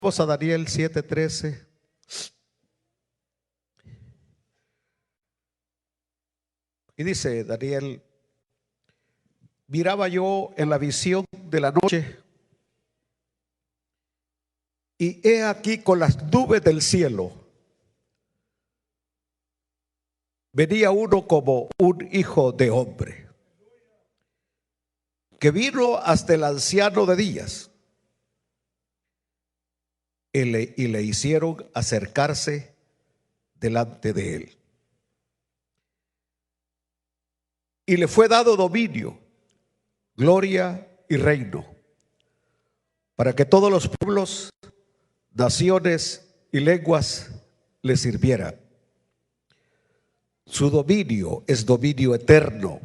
Vamos a Daniel 7:13. Y dice Daniel: miraba yo en la visión de la noche, y he aquí con las nubes del cielo venía uno como un hijo de hombre, que vino hasta el anciano de días, y le hicieron acercarse delante de él. Y le fue dado dominio, gloria y reino, para que todos los pueblos, naciones y lenguas le sirvieran. Su dominio es dominio eterno,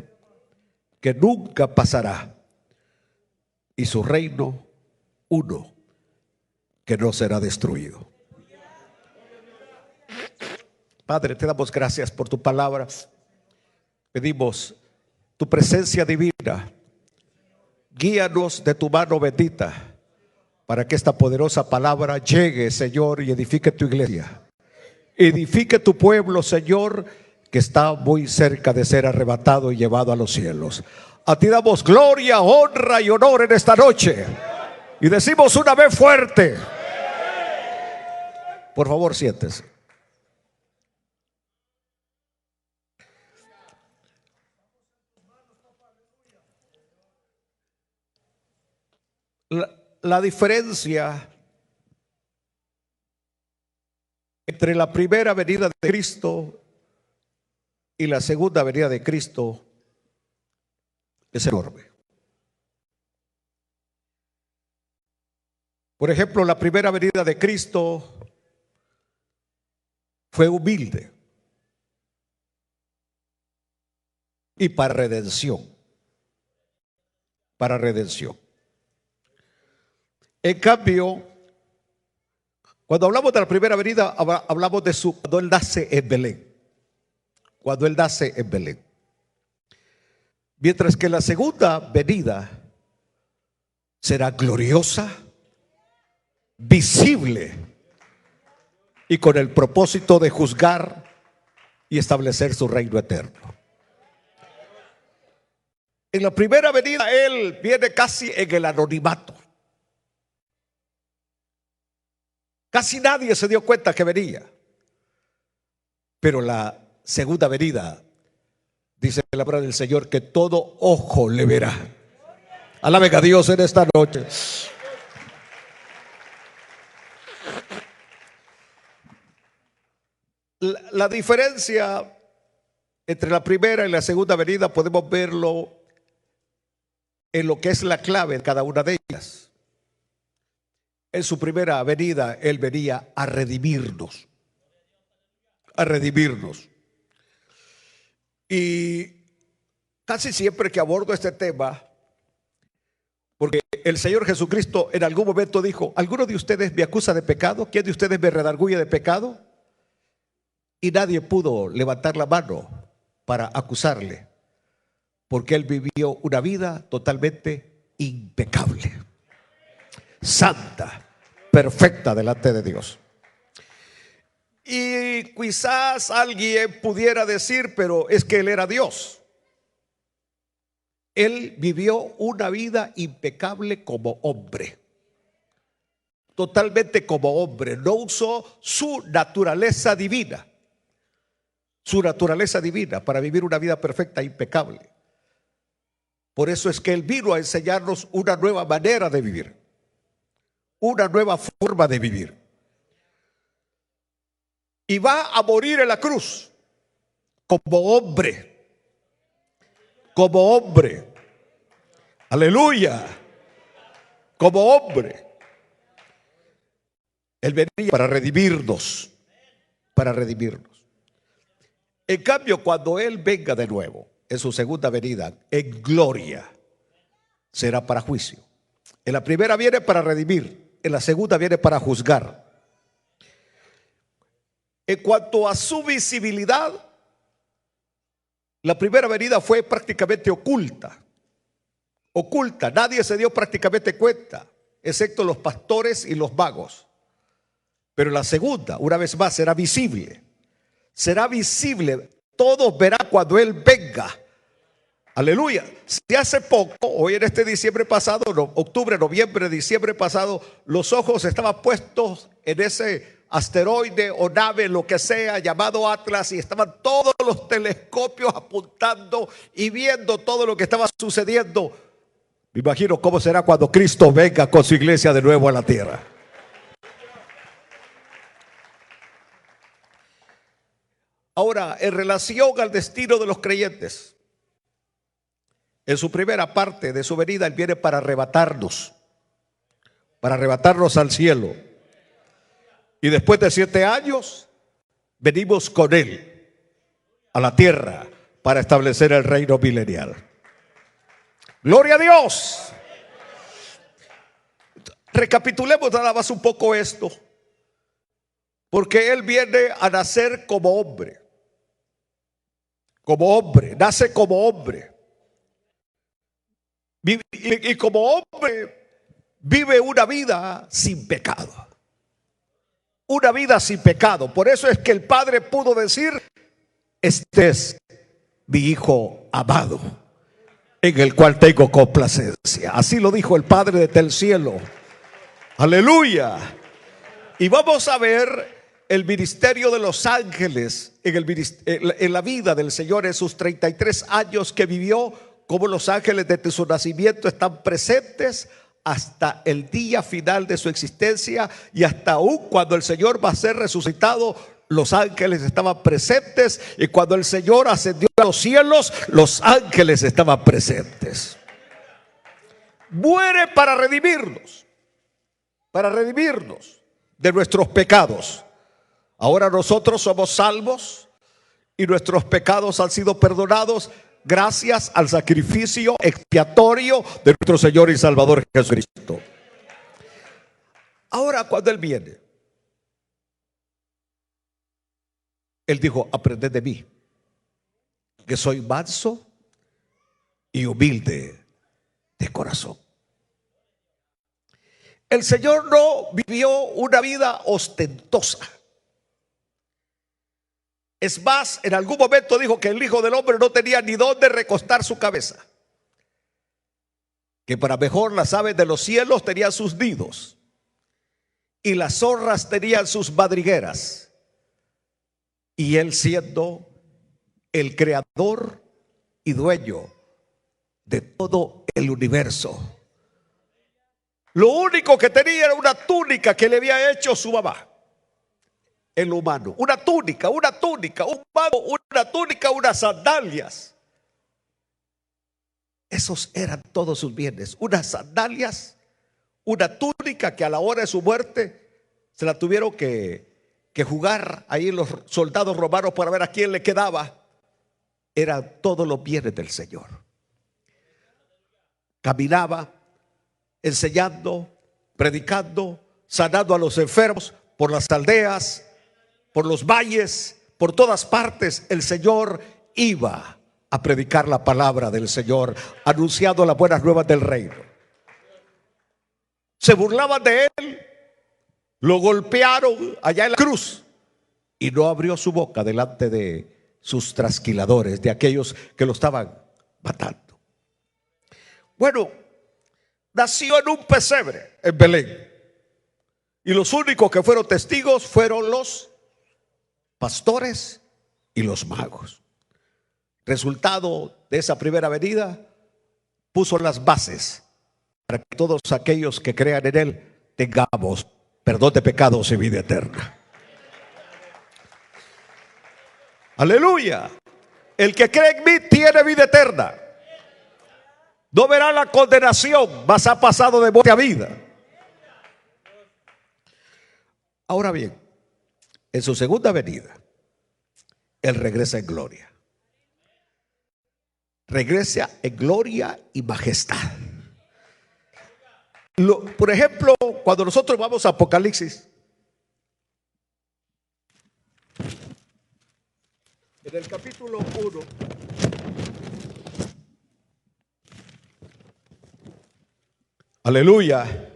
que nunca pasará, y su reino uno, que no será destruido. Padre, te damos gracias por tu palabra. Pedimos tu presencia divina. Guíanos de tu mano bendita, para que esta poderosa palabra llegue, Señor, y edifique tu iglesia. Edifique tu pueblo, Señor, que está muy cerca de ser arrebatado y llevado a los cielos. A ti damos gloria, honra y honor en esta noche. Y decimos una vez fuerte. Por favor, siéntese. La diferencia entre la primera venida de Cristo y la segunda venida de Cristo es enorme. Por ejemplo, la primera venida de Cristo fue humilde y para redención. Para redención. En cambio, cuando hablamos de la primera venida, hablamos de cuando Él nace en Belén. Cuando Él nace en Belén. Mientras que la segunda venida será gloriosa, visible y con el propósito de juzgar y establecer su reino eterno. En la primera venida Él viene casi en el anonimato. Casi nadie se dio cuenta que venía. Pero la segunda venida, dice la palabra del Señor, que todo ojo le verá. Alaben a Dios en esta noche. La diferencia entre la primera y la segunda venida podemos verlo en lo que es la clave de cada una de ellas. En su primera venida, Él venía a redimirnos. A redimirnos. Y casi siempre que abordo este tema, porque el Señor Jesucristo en algún momento dijo: ¿alguno de ustedes me acusa de pecado? ¿Quién de ustedes me redarguye de pecado? Y nadie pudo levantar la mano para acusarle, porque Él vivió una vida totalmente impecable, santa, perfecta delante de Dios. Y quizás alguien pudiera decir: pero es que Él era Dios. Él vivió una vida impecable como hombre, totalmente como hombre. No usó su naturaleza divina, para vivir una vida perfecta e impecable. Por eso es que Él vino a enseñarnos una nueva manera de vivir, una nueva forma de vivir. Y va a morir en la cruz como hombre. Como hombre. Aleluya. Como hombre. Él venía para redimirnos. Para redimirnos. En cambio, cuando Él venga de nuevo, en su segunda venida, en gloria, será para juicio. En la primera viene para redimir, en la segunda viene para juzgar. En cuanto a su visibilidad, la primera venida fue prácticamente oculta. Oculta, nadie se dio prácticamente cuenta, excepto los pastores y los magos. Pero la segunda, una vez más, será visible. Será visible. Todos verán cuando Él venga. Aleluya. Si hace poco, hoy en este diciembre pasado, octubre, noviembre, diciembre pasado, los ojos estaban puestos en ese asteroide o nave, lo que sea, llamado Atlas, y estaban todos los telescopios apuntando y viendo todo lo que estaba sucediendo. Me imagino cómo será cuando Cristo venga con su iglesia de nuevo a la tierra. Ahora, en relación al destino de los creyentes, en su primera parte de su venida, Él viene para arrebatarnos al cielo. Y después de 7 años, venimos con Él a la tierra para establecer el reino milenial. ¡Gloria a Dios! Recapitulemos nada más un poco esto, porque Él viene a nacer como hombre. Como hombre, nace como hombre. Y como hombre vive una vida sin pecado. Una vida sin pecado. Por eso es que el Padre pudo decir: este es mi Hijo amado, en el cual tengo complacencia. Así lo dijo el Padre desde el cielo. Aleluya. Y vamos a ver el ministerio de los ángeles en la vida del Señor, en sus 33 años que vivió. Como los ángeles desde su nacimiento están presentes hasta el día final de su existencia, y hasta aún cuando el Señor va a ser resucitado, los ángeles estaban presentes, y cuando el Señor ascendió a los cielos, los ángeles estaban presentes. Muere para redimirnos de nuestros pecados. Ahora nosotros somos salvos y nuestros pecados han sido perdonados gracias al sacrificio expiatorio de nuestro Señor y Salvador Jesucristo. Ahora, cuando Él viene, Él dijo: aprended de mí, que soy manso y humilde de corazón. El Señor no vivió una vida ostentosa. Es más, en algún momento dijo que el Hijo del Hombre no tenía ni dónde recostar su cabeza, que para mejor las aves de los cielos tenían sus nidos y las zorras tenían sus madrigueras, y Él, siendo el creador y dueño de todo el universo, lo único que tenía era una túnica que le había hecho su mamá. El humano, una túnica, un manto, una túnica, unas sandalias. Esos eran todos sus bienes. Unas sandalias, una túnica que a la hora de su muerte se la tuvieron que jugar ahí los soldados romanos para ver a quién le quedaba. Eran todos los bienes del Señor. Caminaba enseñando, predicando, sanando a los enfermos por las aldeas, por los valles, por todas partes. El Señor iba a predicar la palabra del Señor, anunciando las buenas nuevas del reino. Se burlaban de Él, lo golpearon allá en la cruz, y no abrió su boca delante de sus trasquiladores, de aquellos que lo estaban matando. Bueno, nació en un pesebre en Belén, y los únicos que fueron testigos fueron los pastores y los magos. Resultado de esa primera venida, puso las bases para que todos aquellos que crean en Él tengamos perdón de pecados y vida eterna. Aleluya. El que cree en mí tiene vida eterna. No verá la condenación, mas ha pasado de muerte a vida. Ahora bien, en su segunda venida, Él regresa en gloria. Regresa en gloria y majestad. Por ejemplo, cuando nosotros vamos a Apocalipsis, en el capítulo 1, aleluya,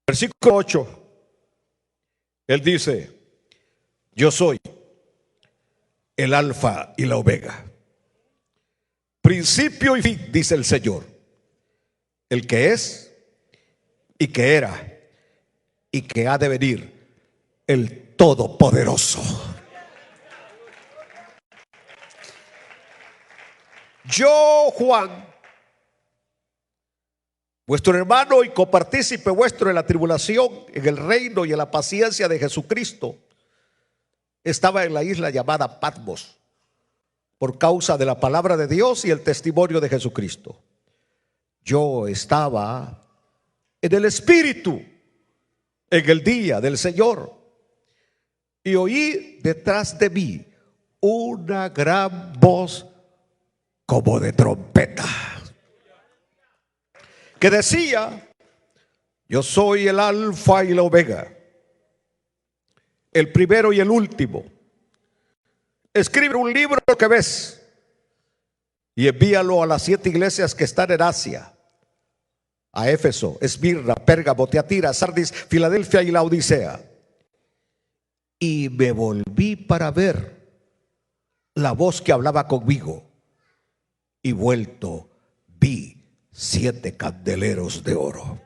Versículo 8. Él dice: yo soy el alfa y la omega, principio y fin, dice el Señor, el que es y que era y que ha de venir, el Todopoderoso. Yo, Juan, vuestro hermano y copartícipe vuestro en la tribulación, en el reino y en la paciencia de Jesucristo, estaba en la isla llamada Patmos por causa de la palabra de Dios y el testimonio de Jesucristo. Yo estaba en el Espíritu en el día del Señor y oí detrás de mí una gran voz como de trompeta, que decía: yo soy el alfa y la omega, el primero y el último. Escribe un libro que ves y envíalo a las 7 iglesias que están en Asia: a Éfeso, Esmirna, Pérgamo, Tiatira, Sardis, Filadelfia y la Odisea. Y me volví para ver la voz que hablaba conmigo, y vuelto vi 7 candeleros de oro,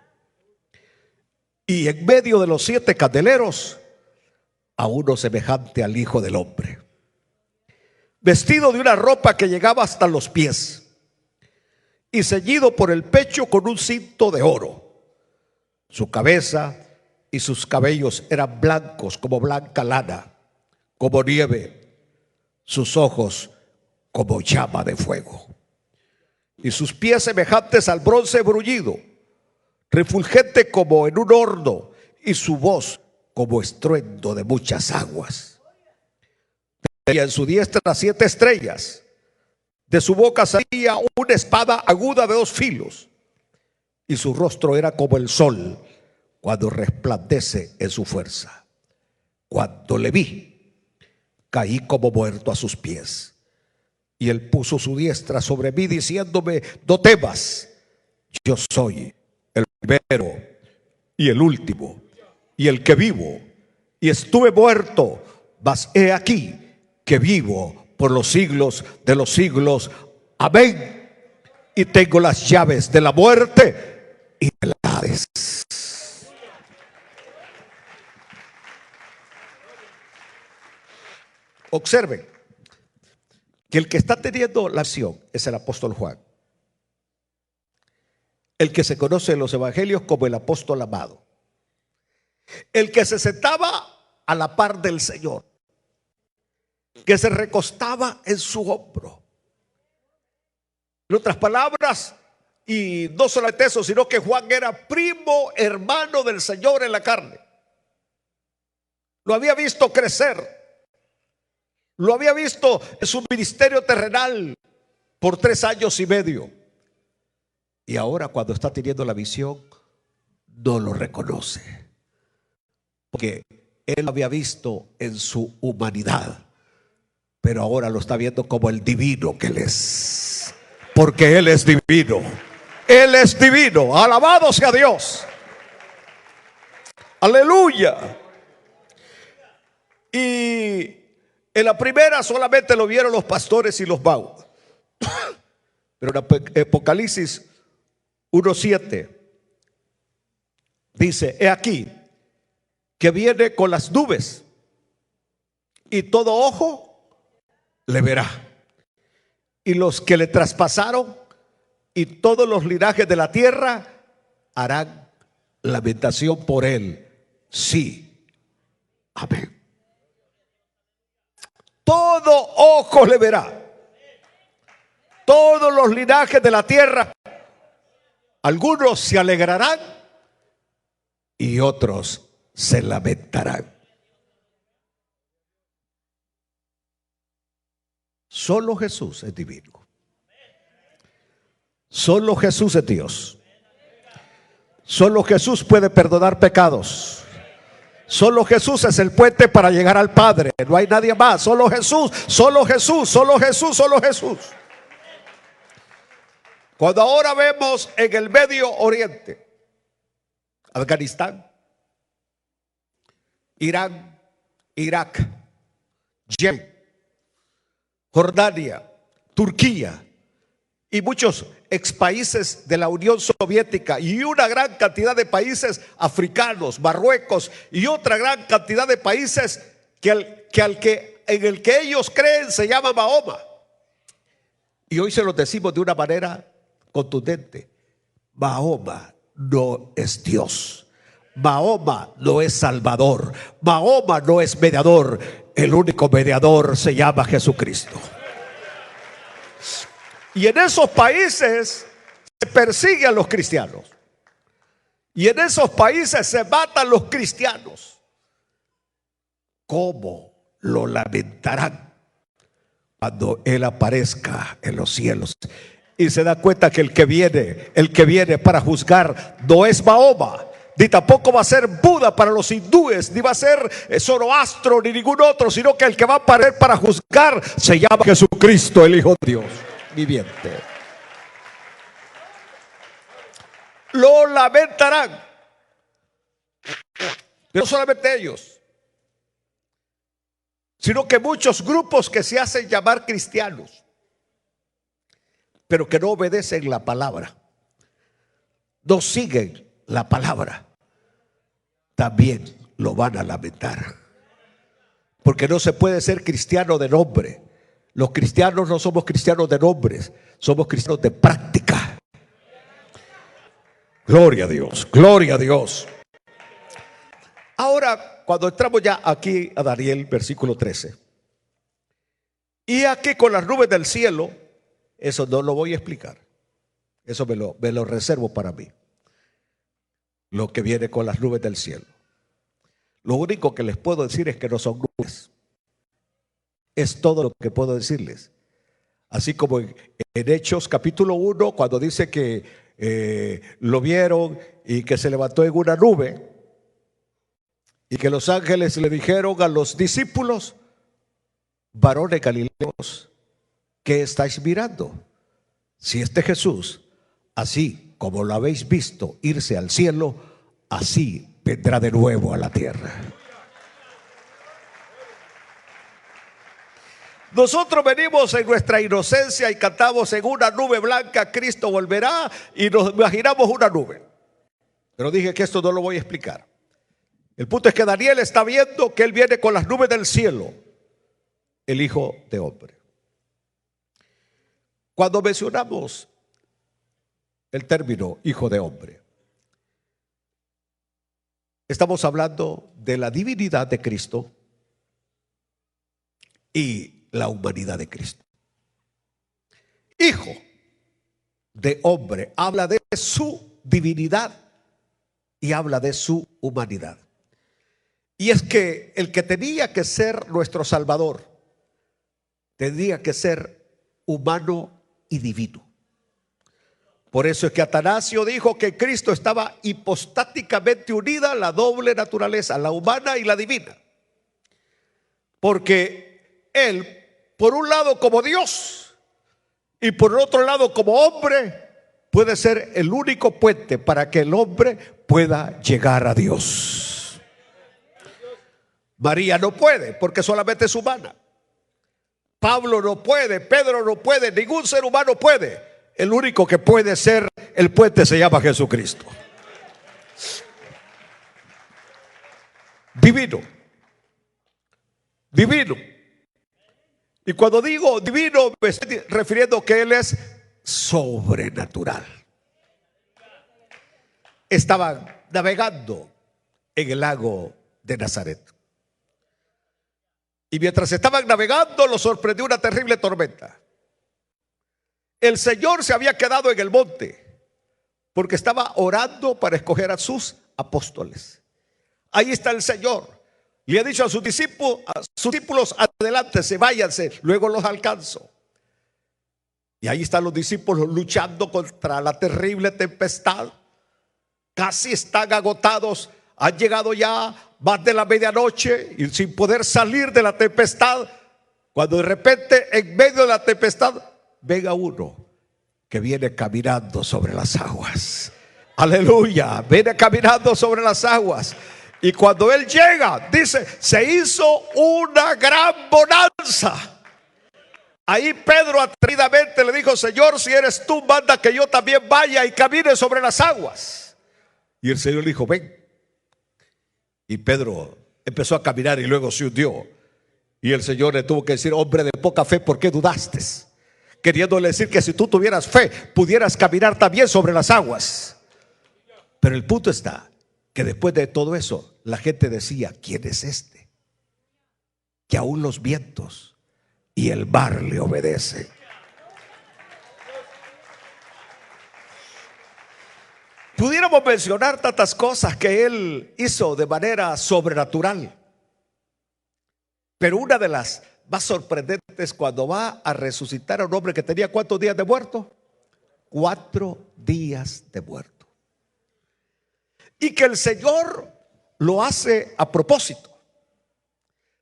y en medio de los 7 candeleros a uno semejante al Hijo del Hombre, vestido de una ropa que llegaba hasta los pies y ceñido por el pecho con un cinto de oro. Su cabeza y sus cabellos eran blancos como blanca lana, como nieve, sus ojos como llama de fuego, y sus pies semejantes al bronce bruñido, refulgente como en un horno, y su voz como estruendo de muchas aguas. Tenía en su diestra 7 estrellas, de su boca salía una espada aguda de 2 filos, y su rostro era como el sol cuando resplandece en su fuerza. Cuando le vi, caí como muerto a sus pies, y él puso su diestra sobre mí diciéndome: no temas, yo soy el primero y el último y el que vivo, y estuve muerto, mas he aquí que vivo por los siglos de los siglos. Amén. Y tengo las llaves de la muerte y del Hades. Observen que el que está teniendo la visión es el apóstol Juan, el que se conoce en los evangelios como el apóstol amado, el que se sentaba a la par del Señor, que se recostaba en su hombro. En otras palabras, y no solamente eso, sino que Juan era primo hermano del Señor en la carne. Lo había visto crecer, lo había visto en su ministerio terrenal por 3 años y medio. Y ahora, cuando está teniendo la visión, no lo reconoce, porque él lo había visto en su humanidad, pero ahora lo está viendo como el divino que él es, porque él es divino. Él es divino. Alabado sea Dios. Aleluya. Y en la primera solamente lo vieron los pastores y los magos, pero en Apocalipsis 1:7 dice: he aquí que viene con las nubes, y todo ojo le verá, y los que le traspasaron y todos los linajes de la tierra harán lamentación por él. Sí, amén. Todo ojo le verá, todos los linajes de la tierra. Algunos se alegrarán y otros se lamentarán. Solo Jesús es divino. Solo Jesús es Dios. Solo Jesús puede perdonar pecados. Solo Jesús es el puente para llegar al Padre. No hay nadie más. Solo Jesús, solo Jesús, solo Jesús, solo Jesús. Cuando ahora vemos en el Medio Oriente, Afganistán, Irán, Irak, Yemen, Jordania, Turquía y muchos ex países de la Unión Soviética y una gran cantidad de países africanos, Marruecos y otra gran cantidad de países en el que ellos creen se llama Mahoma. Y hoy se los decimos de una manera contundente: Mahoma no es Dios, Mahoma no es Salvador, Mahoma no es mediador. El único mediador se llama Jesucristo. Y en esos países se persigue a los cristianos. Y en esos países se matan los cristianos. ¿Cómo lo lamentarán cuando Él aparezca en los cielos y se da cuenta que el que viene para juzgar no es Mahoma, ni tampoco va a ser Buda para los hindúes, ni va a ser Zoroastro, ni ningún otro, sino que el que va a aparecer para juzgar se llama Jesucristo, el Hijo de Dios viviente? Lo lamentarán. Pero no solamente ellos, sino que muchos grupos que se hacen llamar cristianos, pero que no obedecen la palabra, no siguen la palabra, también lo van a lamentar. Porque no se puede ser cristiano de nombre. Los cristianos no somos cristianos de nombres, somos cristianos de práctica. Gloria a Dios, gloria a Dios. Ahora, cuando entramos ya aquí a Daniel, versículo 13. Y aquí con las nubes del cielo, eso no lo voy a explicar. Eso me lo reservo para mí. Lo que viene con las nubes del cielo. Lo único que les puedo decir es que no son nubes. Es todo lo que puedo decirles. Así como en Hechos capítulo 1, cuando dice que lo vieron y que se levantó en una nube y que los ángeles le dijeron a los discípulos: varones galileos, ¿qué estáis mirando? Si este Jesús, así como lo habéis visto irse al cielo, así vendrá de nuevo a la tierra. Nosotros venimos en nuestra inocencia y cantamos: en una nube blanca Cristo volverá, y nos imaginamos una nube. Pero dije que esto no lo voy a explicar. El punto es que Daniel está viendo que Él viene con las nubes del cielo, el Hijo de Hombre. Cuando mencionamos el término Hijo de Hombre, estamos hablando de la divinidad de Cristo y la humanidad de Cristo. Hijo de hombre habla de su divinidad y habla de su humanidad. Y es que el que tenía que ser nuestro Salvador tenía que ser humano y divino. Por eso es que Atanasio dijo que Cristo estaba hipostáticamente unida a la doble naturaleza, la humana y la divina. Porque Él, por un lado como Dios y por otro lado como hombre, puede ser el único puente para que el hombre pueda llegar a Dios. María no puede porque solamente es humana. Pablo no puede, Pedro no puede, ningún ser humano puede. El único que puede ser el puente se llama Jesucristo. Divino. Divino. Y cuando digo divino, me estoy refiriendo que Él es sobrenatural. Estaban navegando en el lago de Nazaret. Y mientras estaban navegando, los sorprendió una terrible tormenta. El Señor se había quedado en el monte porque estaba orando para escoger a sus apóstoles. Ahí está el Señor. Le ha dicho a sus discípulos: adelántense, váyanse, luego los alcanzo. Y ahí están los discípulos luchando contra la terrible tempestad. Casi están agotados. Han llegado ya más de la medianoche y sin poder salir de la tempestad, cuando de repente en medio de la tempestad venga uno que viene caminando sobre las aguas. Aleluya, viene caminando sobre las aguas. Y cuando él llega, dice, se hizo una gran bonanza. Ahí Pedro atrevidamente le dijo: Señor, si eres tú, manda que yo también vaya y camine sobre las aguas. Y el Señor le dijo: ven. Y Pedro empezó a caminar y luego se hundió. Y el Señor le tuvo que decir: hombre de poca fe, ¿por qué dudaste? Queriéndole decir que si tú tuvieras fe, pudieras caminar también sobre las aguas. Pero el punto está que después de todo eso, la gente decía: ¿quién es este? Que aún los vientos y el mar le obedece. Pudiéramos mencionar tantas cosas que él hizo de manera sobrenatural, pero una de las más sorprendentes es cuando va a resucitar a un hombre que tenía ¿cuántos días de muerto? 4 días de muerto. Y que el Señor lo hace a propósito.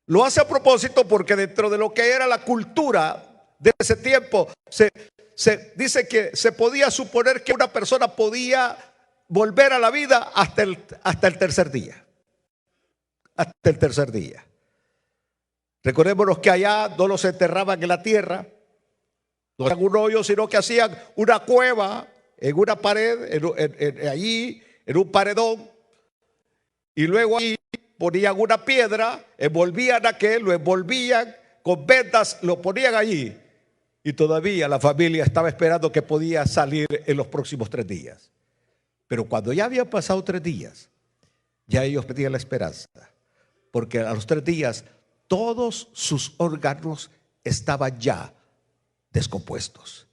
Lo hace a propósito porque dentro de lo que era la cultura de ese tiempo, se dice que se podía suponer que una persona podía volver a la vida hasta el tercer día. Hasta el tercer día. Recordémonos que allá no los enterraban en la tierra, no hacían un hoyo, sino que hacían una cueva en una pared, allí, en un paredón, y luego ahí ponían una piedra, envolvían aquel, lo envolvían con vendas, lo ponían allí, y todavía la familia estaba esperando que podía salir en los próximos 3 días. Pero cuando ya habían pasado 3 días, ya ellos pedían la esperanza, porque a los 3 días todos sus órganos estaban ya descompuestos.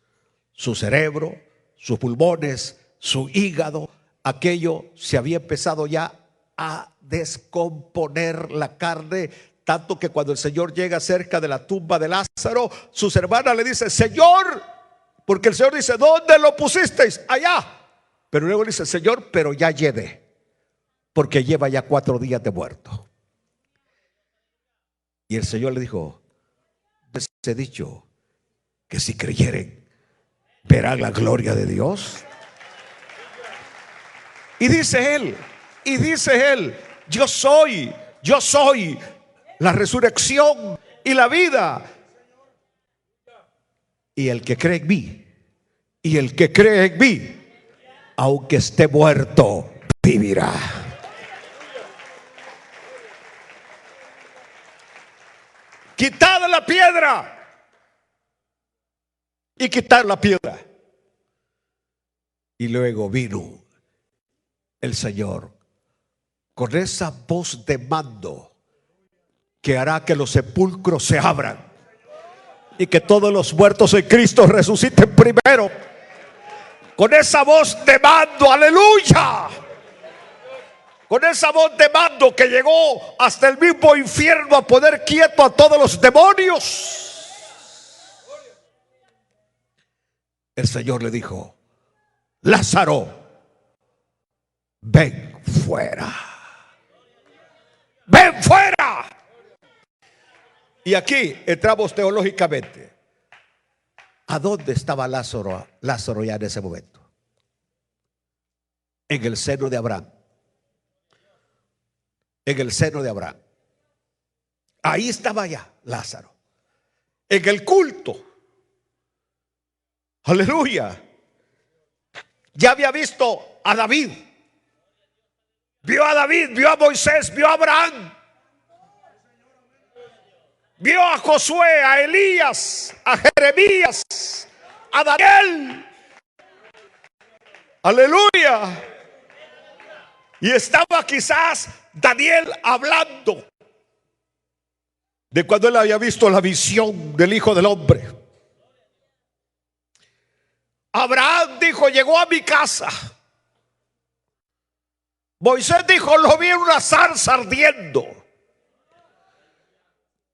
Su cerebro, sus pulmones, su hígado, aquello se había empezado ya a descomponer la carne, tanto que cuando el Señor llega cerca de la tumba de Lázaro, sus hermanas le dicen: Señor, porque el Señor dice: ¿dónde lo pusisteis? Allá. Pero luego dice: Señor, pero ya lleve, porque lleva ya 4 días de muerto. Y el Señor le dijo: les he dicho que si creyeren, verán la gloria de Dios. Y dice él, yo soy la resurrección y la vida. Y el que cree en mí, aunque esté muerto, vivirá. Quitad la piedra. Y quitar la piedra. Y luego vino el Señor con esa voz de mando que hará que los sepulcros se abran y que todos los muertos en Cristo resuciten primero. Con esa voz de mando, aleluya. Con esa voz de mando que llegó hasta el mismo infierno a poner quieto a todos los demonios. El Señor le dijo: Lázaro, ven fuera. Ven fuera. Y aquí entramos teológicamente. ¿A dónde estaba Lázaro ya en ese momento? En el seno de Abraham. En el seno de Abraham. Ahí estaba ya Lázaro. En el culto. Aleluya. Ya había visto a David. Vio a David, vio a Moisés, vio a Abraham. Vio a Josué, a Elías, a Jeremías, a Daniel. Aleluya. Y estaba quizás Daniel hablando de cuando él había visto la visión del Hijo del Hombre. Abraham dijo: llegó a mi casa. Moisés dijo: lo vi en una zarza ardiendo.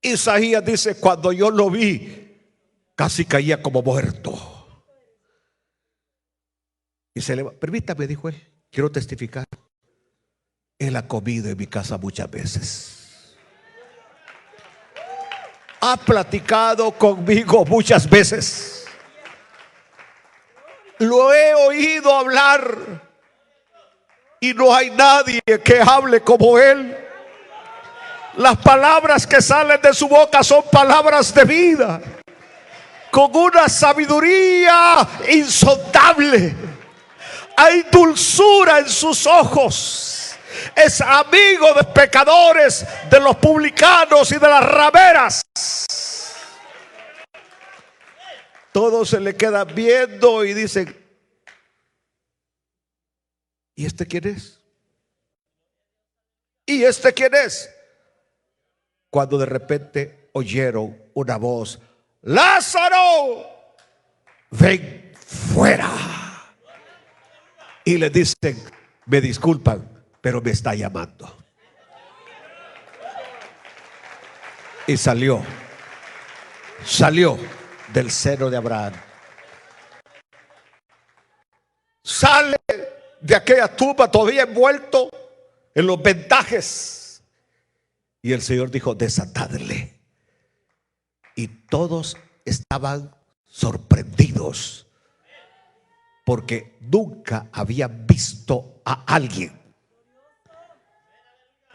Isaías dice: cuando yo lo vi, casi caía como muerto. Y permítame, dijo él, quiero testificar. Él ha comido en mi casa muchas veces. Ha platicado conmigo muchas veces. Lo he oído hablar. y no hay nadie que hable como Él. Las palabras que salen de su boca son palabras de vida, con una sabiduría insondable. Hay dulzura en sus ojos. Es amigo de pecadores, de los publicanos y de las rameras. Todos se le quedan viendo y dicen: ¿y este quién es? ¿Y este quién es? Cuando de repente oyeron una voz: Lázaro, ven fuera. Y le dicen: me disculpan, pero me está llamando. Y salió del seno de Abraham. Sale de aquella tumba todavía envuelto en los vendajes. Y el Señor dijo: desatadle. Y todos estaban sorprendidos, porque nunca habían visto a alguien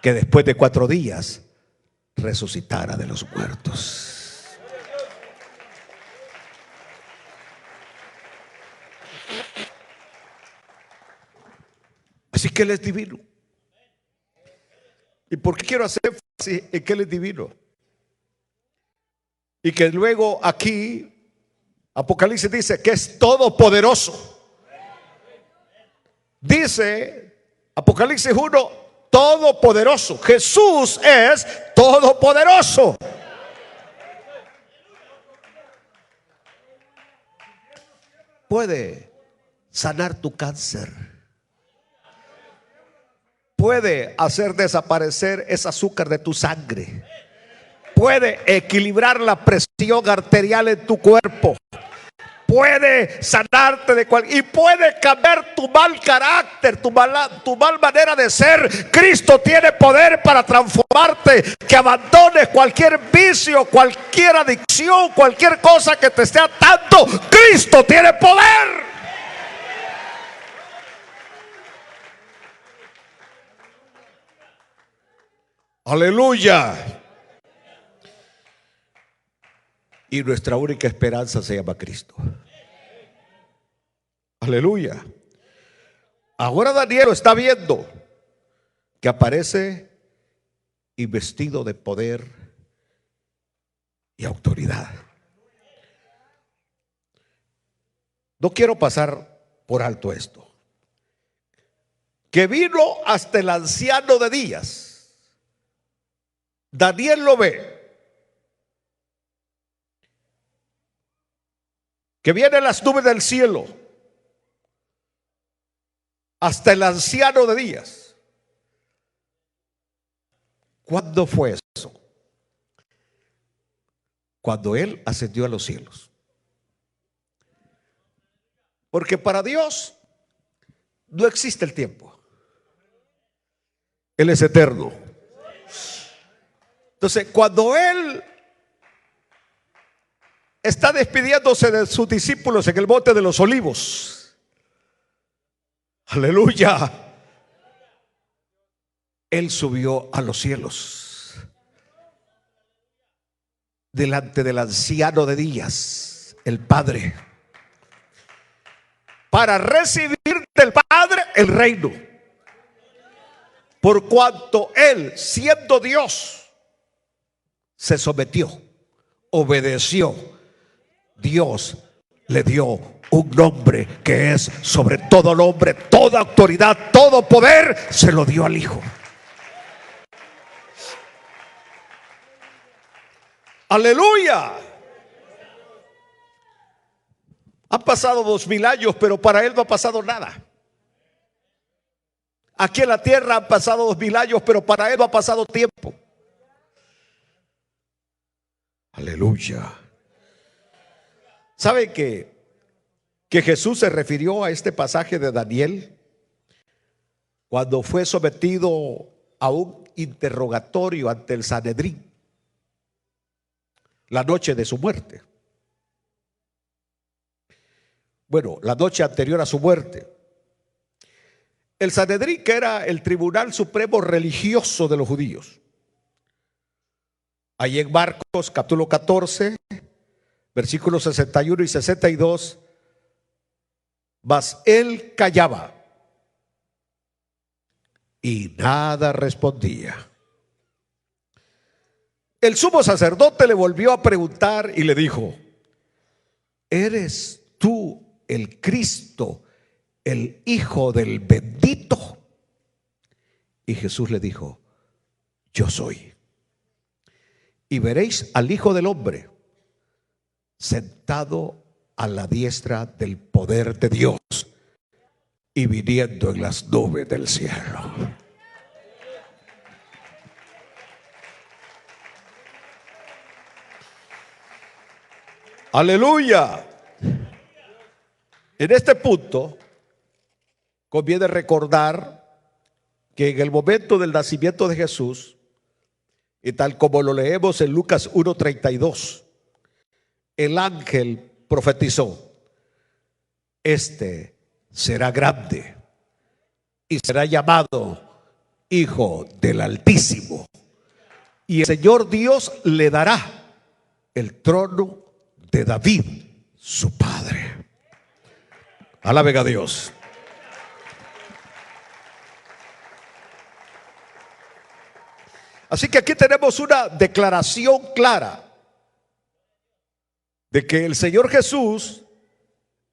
que después de 4 días resucitara de los muertos. Así que Él es divino. ¿Y por qué quiero hacer énfasis en que Él es divino? Y que luego aquí Apocalipsis dice que es todopoderoso. Dice Apocalipsis 1, todopoderoso. Jesús es todopoderoso. Puede sanar tu cáncer. Puede hacer desaparecer ese azúcar de tu sangre. Puede equilibrar la presión arterial en tu cuerpo. Puede sanarte de y puede cambiar tu mal carácter, tu mal manera de ser. Cristo tiene poder para transformarte, que abandones cualquier vicio, cualquier adicción, cualquier cosa que te esté atando. Cristo tiene poder. Aleluya. Y nuestra única esperanza se llama Cristo. Aleluya. Ahora Daniel lo está viendo, que aparece investido de poder y autoridad. No quiero pasar por alto esto. Que vino hasta el anciano de días. Daniel lo ve. Que viene en las nubes del cielo hasta el anciano de días. ¿Cuándo fue eso? Cuando Él ascendió a los cielos. Porque para Dios no existe el tiempo. Él es eterno. Entonces, cuando Él está despidiéndose de sus discípulos en el monte de los olivos, aleluya, Él subió a los cielos delante del anciano de días, el Padre, para recibir del Padre el reino, por cuanto Él, siendo Dios, se sometió, obedeció. Dios le dio un nombre que es sobre todo nombre, toda autoridad, todo poder se lo dio al Hijo. Aleluya. Han pasado 2000 años, pero para Él no ha pasado nada. Aquí en la tierra han pasado 2000 años, pero para Él no ha pasado tiempo. Aleluya. ¿Sabe que Jesús se refirió a este pasaje de Daniel cuando fue sometido a un interrogatorio ante el Sanedrín la noche de su muerte? Bueno, la noche anterior a su muerte. El Sanedrín, que era el tribunal supremo religioso de los judíos. Ahí en Marcos capítulo 14, versículos 61 y 62, mas él callaba y nada respondía. El sumo sacerdote le volvió a preguntar y le dijo: ¿eres tú el Cristo, el Hijo del bendito? Y Jesús le dijo: yo soy. Y veréis al Hijo del hombre sentado a la diestra del poder de Dios y viniendo en las nubes del cielo. Aleluya. En este punto conviene recordar que en el momento del nacimiento de Jesús, y tal como lo leemos en Lucas 1:32, el ángel profetizó: este será grande y será llamado Hijo del Altísimo, y el Señor Dios le dará el trono de David, su padre. Alaben a Dios. Así que aquí tenemos una declaración clara de que el Señor Jesús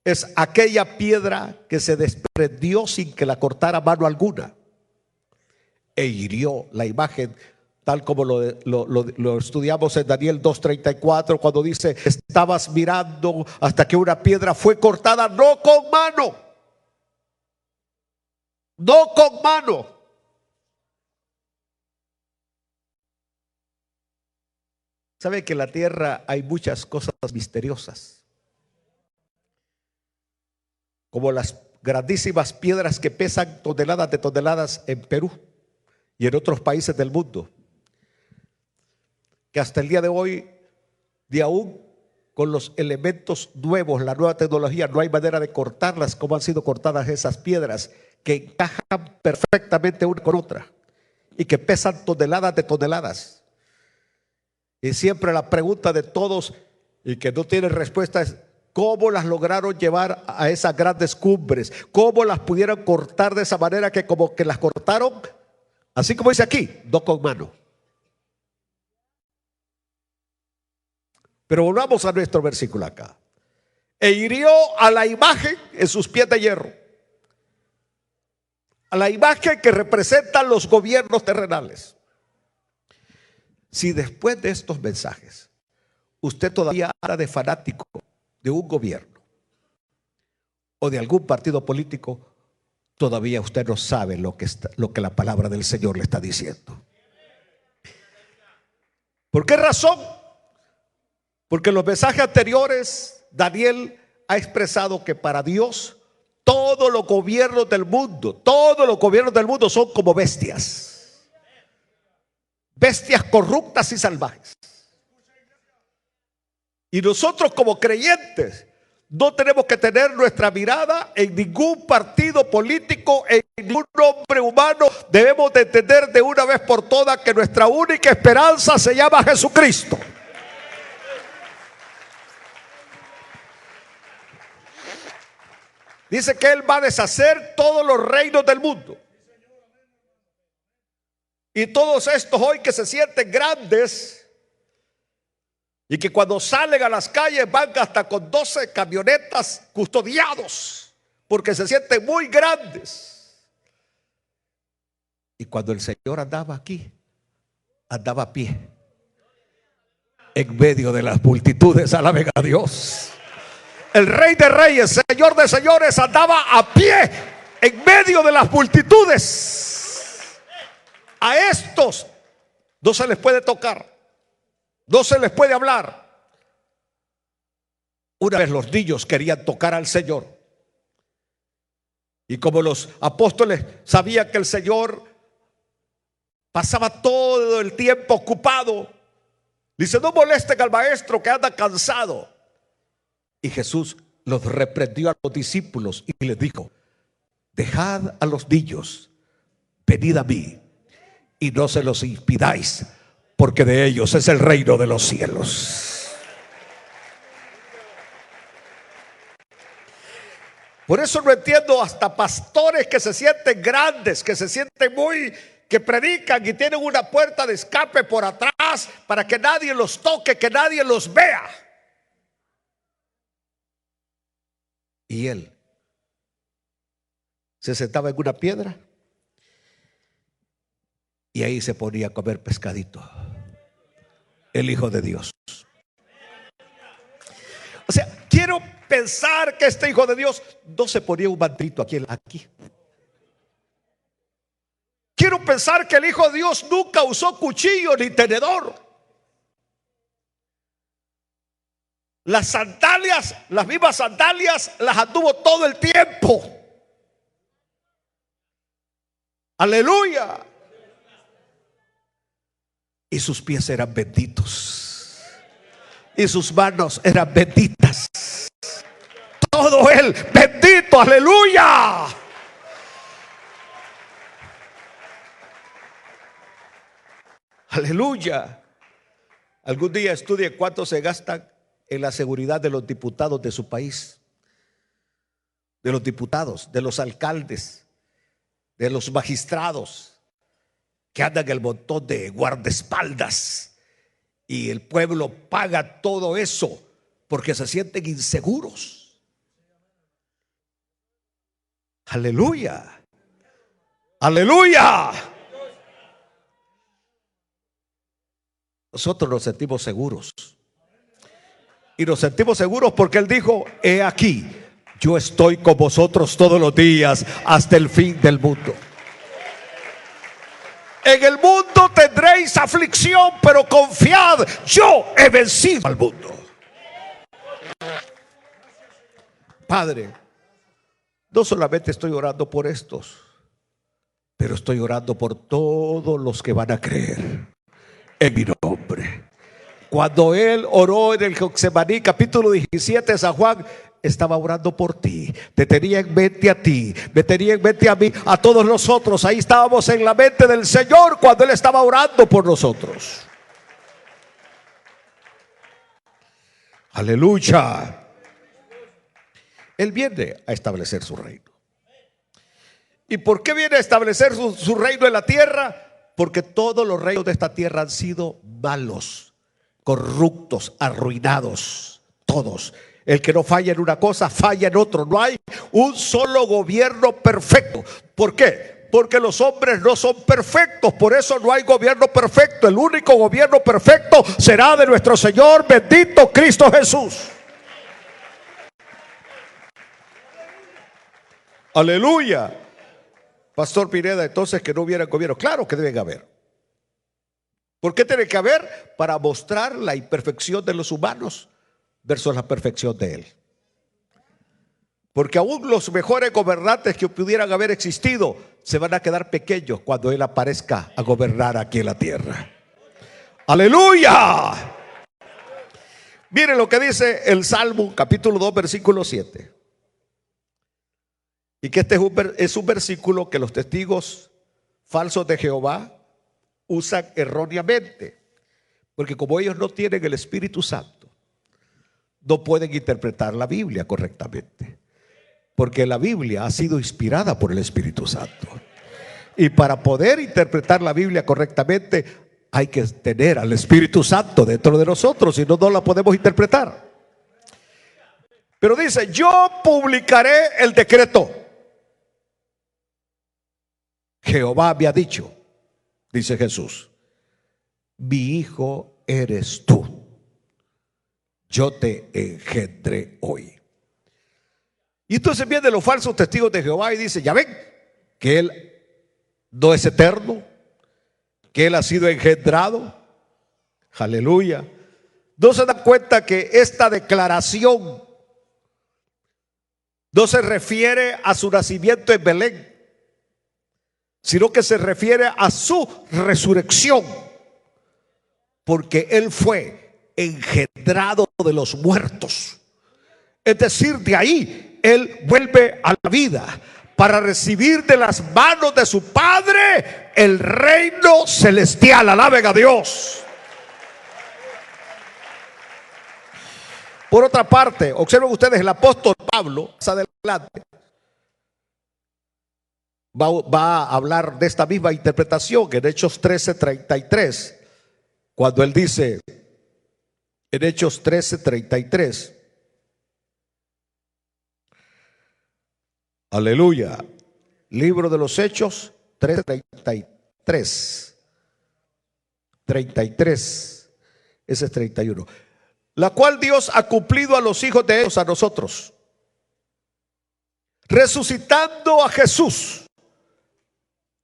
es aquella piedra que se desprendió sin que la cortara mano alguna e hirió la imagen, tal como lo estudiamos en Daniel 2:34, cuando dice: estabas mirando hasta que una piedra fue cortada, no con mano, no con mano. ¿Sabe que en la tierra hay muchas cosas misteriosas? Como las grandísimas piedras que pesan toneladas de toneladas en Perú y en otros países del mundo, que hasta el día de hoy, de aún con los elementos nuevos, la nueva tecnología, no hay manera de cortarlas como han sido cortadas esas piedras, que encajan perfectamente una con otra y que pesan toneladas de toneladas. Y siempre la pregunta de todos y que no tienen respuesta es: ¿cómo las lograron llevar a esas grandes cumbres? ¿Cómo las pudieron cortar de esa manera que como que las cortaron, así como dice aquí, no con mano? Pero volvamos a nuestro versículo acá. E hirió a la imagen en sus pies de hierro, a la imagen que representa los gobiernos terrenales. Si después de estos mensajes usted todavía habla de fanático de un gobierno o de algún partido político, todavía usted no sabe lo que la palabra del Señor le está diciendo. ¿Por qué razón? Porque en los mensajes anteriores Daniel ha expresado que para Dios todos los gobiernos del mundo son como bestias. Bestias corruptas y salvajes. Y nosotros como creyentes no tenemos que tener nuestra mirada en ningún partido político, en ningún hombre humano. Debemos de entender de una vez por todas que nuestra única esperanza se llama Jesucristo. Dice que Él va a deshacer todos los reinos del mundo. Y todos estos hoy que se sienten grandes y que cuando salen a las calles van hasta con 12 camionetas custodiados porque se sienten muy grandes. Y cuando el Señor andaba aquí, andaba a pie en medio de las multitudes. Alaben a Dios. El Rey de Reyes, Señor de Señores, andaba a pie en medio de las multitudes. A estos no se les puede tocar, no se les puede hablar. Una vez los niños querían tocar al Señor, y como los apóstoles sabían que el Señor pasaba todo el tiempo ocupado, dice: no molesten al maestro que anda cansado. Y Jesús los reprendió a los discípulos y les dijo: dejad a los niños, venid a mí, y no se los impidáis, porque de ellos es el reino de los cielos. Por eso no entiendo hasta pastores que se sienten grandes, que se sienten que predican y tienen una puerta de escape por atrás para que nadie los toque, que nadie los vea. Y él se sentaba en una piedra y ahí se ponía a comer pescadito. El Hijo de Dios. O sea, quiero pensar que este Hijo de Dios no se ponía un bantrito aquí. Quiero pensar que el Hijo de Dios nunca usó cuchillo ni tenedor. Las sandalias, las mismas sandalias, las anduvo todo el tiempo. Aleluya. Y sus pies eran benditos. Y sus manos eran benditas. Todo él bendito, aleluya. Aleluya. Algún día estudie cuánto se gastan en la seguridad de los diputados de su país, de los diputados, de los alcaldes, de los magistrados, que andan el montón de guardaespaldas, y el pueblo paga todo eso porque se sienten inseguros. Aleluya. Aleluya. Nosotros nos sentimos seguros. Y nos sentimos seguros porque Él dijo: he aquí, yo estoy con vosotros todos los días hasta el fin del mundo. En el mundo tendréis aflicción, pero confiad, yo he vencido al mundo. Padre, no solamente estoy orando por estos, pero estoy orando por todos los que van a creer en mi nombre. Cuando él oró en el Getsemaní, capítulo 17 de San Juan, estaba orando por ti, te tenía en mente a ti, me tenía en mente a mí, a todos nosotros. Ahí estábamos en la mente del Señor cuando Él estaba orando por nosotros. Aleluya. Él viene a establecer su reino. ¿Y por qué viene a establecer su reino en la tierra? Porque todos los reinos de esta tierra han sido malos, corruptos, arruinados, todos. El que no falla en una cosa, falla en otro. No hay un solo gobierno perfecto. ¿Por qué? Porque los hombres no son perfectos. Por eso no hay gobierno perfecto. El único gobierno perfecto será de nuestro Señor bendito Cristo Jesús. Aleluya. Pastor Pineda, entonces que no hubiera gobierno. Claro que deben haber. ¿Por qué tiene que haber? Para mostrar la imperfección de los humanos versus la perfección de Él. Porque aún los mejores gobernantes que pudieran haber existido se van a quedar pequeños cuando Él aparezca a gobernar aquí en la tierra. ¡Aleluya! Miren lo que dice el Salmo capítulo 2 versículo 7. Y que este es un versículo que los testigos falsos de Jehová usan erróneamente. Porque como ellos no tienen el Espíritu Santo, no pueden interpretar la Biblia correctamente, porque la Biblia ha sido inspirada por el Espíritu Santo. Y para poder interpretar la Biblia correctamente hay que tener al Espíritu Santo dentro de nosotros, si no, no la podemos interpretar. Pero dice: yo publicaré el decreto. Jehová me ha dicho, dice Jesús, mi hijo eres tú. Yo te engendré hoy. Y entonces vienen los falsos testigos de Jehová y dicen: ya ven que Él no es eterno, que Él ha sido engendrado. Aleluya. No se dan cuenta que esta declaración no se refiere a su nacimiento en Belén, sino que se refiere a su resurrección, porque Él fue engendrado de los muertos. Es decir, de ahí Él vuelve a la vida para recibir de las manos de su Padre el reino celestial. Alaben a Dios. Por otra parte, observen ustedes, el apóstol Pablo, más adelante, va a hablar de esta misma interpretación en Hechos 13:33, cuando él dice, en Hechos 13:33, aleluya, libro de los Hechos 13:33, 33, ese es 31, la cual Dios ha cumplido a los hijos de ellos, a nosotros, resucitando a Jesús,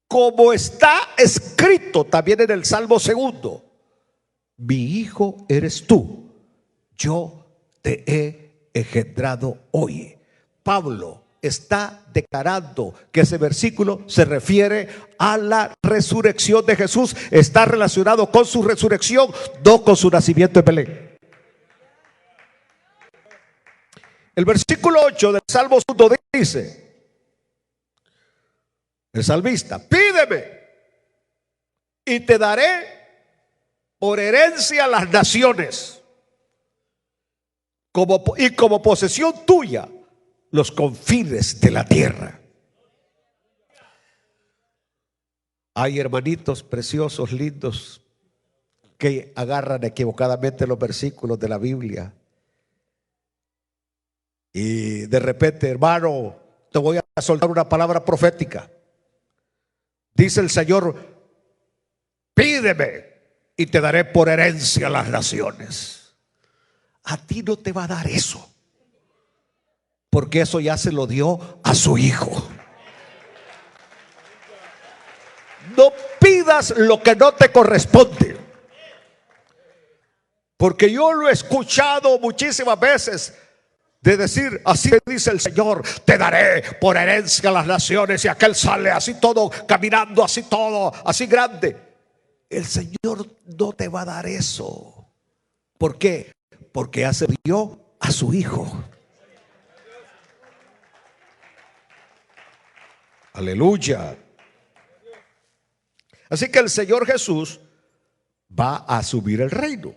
como está escrito también en el Salmo 2: mi hijo eres tú, yo te he engendrado hoy. Pablo está declarando que ese versículo se refiere a la resurrección de Jesús, está relacionado con su resurrección, no con su nacimiento en Belén. El versículo 8 del Salmo 1 dice, el salmista, pídeme y te daré por herencia las naciones, y como posesión tuya los confines de la tierra. Hay hermanitos preciosos, lindos, que agarran equivocadamente los versículos de la Biblia. Y de repente, hermano, te voy a soltar una palabra profética. Dice el Señor, pídeme y te daré por herencia las naciones. A ti no te va a dar eso, porque eso ya se lo dio a su hijo. No pidas lo que no te corresponde, porque yo lo he escuchado muchísimas veces de decir, así dice el Señor, te daré por herencia las naciones, y aquel sale así todo, caminando así todo, así grande. El Señor no te va a dar eso. ¿Por qué? Porque ya se dio a su hijo. Aleluya. Así que el Señor Jesús va a asumir el reino.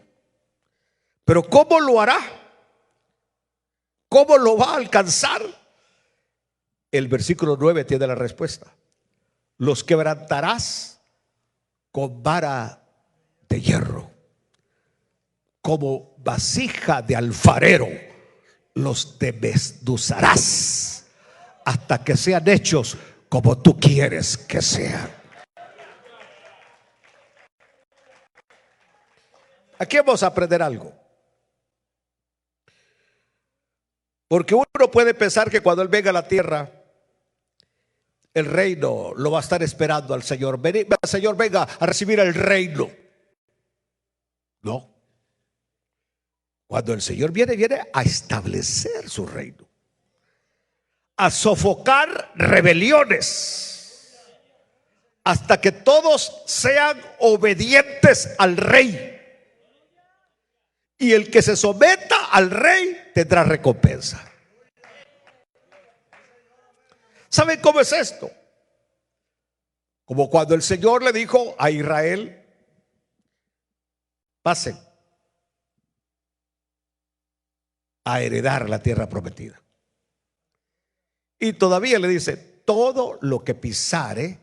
Pero ¿cómo lo hará? ¿Cómo lo va a alcanzar? El versículo 9 tiene la respuesta. Los quebrantarás con vara de hierro, como vasija de alfarero los desmenuzarás hasta que sean hechos como tú quieres que sean. Aquí vamos a aprender algo. Porque uno puede pensar que cuando Él venga a la tierra, el reino lo va a estar esperando al Señor. Señor, venga a recibir el reino. No. Cuando el Señor viene, viene a establecer su reino, a sofocar rebeliones, hasta que todos sean obedientes al Rey. Y el que se someta al Rey tendrá recompensa. ¿Saben cómo es esto? Como cuando el Señor le dijo a Israel, pasen a heredar la tierra prometida. Y todavía le dice, todo lo que pisare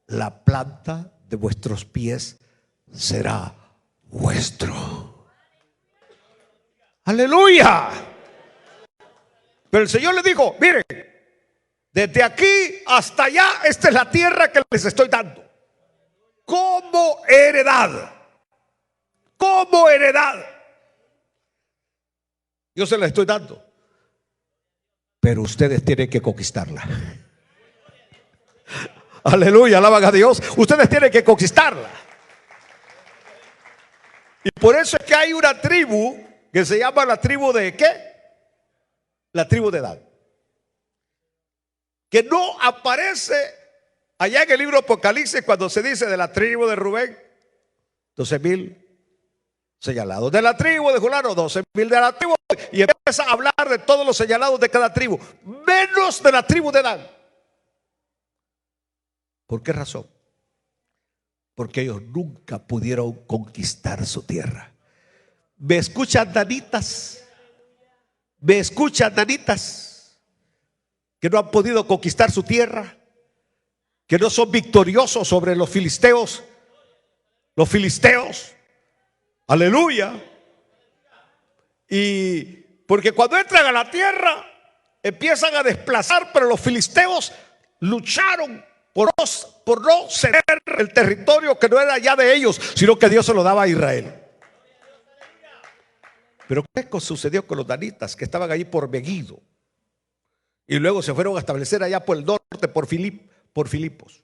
la planta de vuestros pies será vuestro. Aleluya. Pero el Señor le dijo, miren, desde aquí hasta allá, esta es la tierra que les estoy dando como heredad. Como heredad. Yo se la estoy dando, pero ustedes tienen que conquistarla. Aleluya, alaban a Dios. Ustedes tienen que conquistarla. Y por eso es que hay una tribu que se llama la tribu de ¿qué? La tribu de Dan, que no aparece allá en el libro Apocalipsis cuando se dice de la tribu de Rubén, 12,000 señalados, de la tribu de Julano, 12,000 de la tribu, y empieza a hablar de todos los señalados de cada tribu, menos de la tribu de Dan. ¿Por qué razón? Porque ellos nunca pudieron conquistar su tierra. ¿Me escuchan, danitas? ¿Me escuchan, danitas? Que no han podido conquistar su tierra, que no son victoriosos sobre los filisteos. Los filisteos, aleluya. Y porque cuando entran a la tierra empiezan a desplazar, pero los filisteos lucharon por no ceder el territorio que no era ya de ellos, sino que Dios se lo daba a Israel. Pero ¿qué sucedió con los danitas que estaban allí por Megiddo? Y luego se fueron a establecer allá por el norte, por Filipos.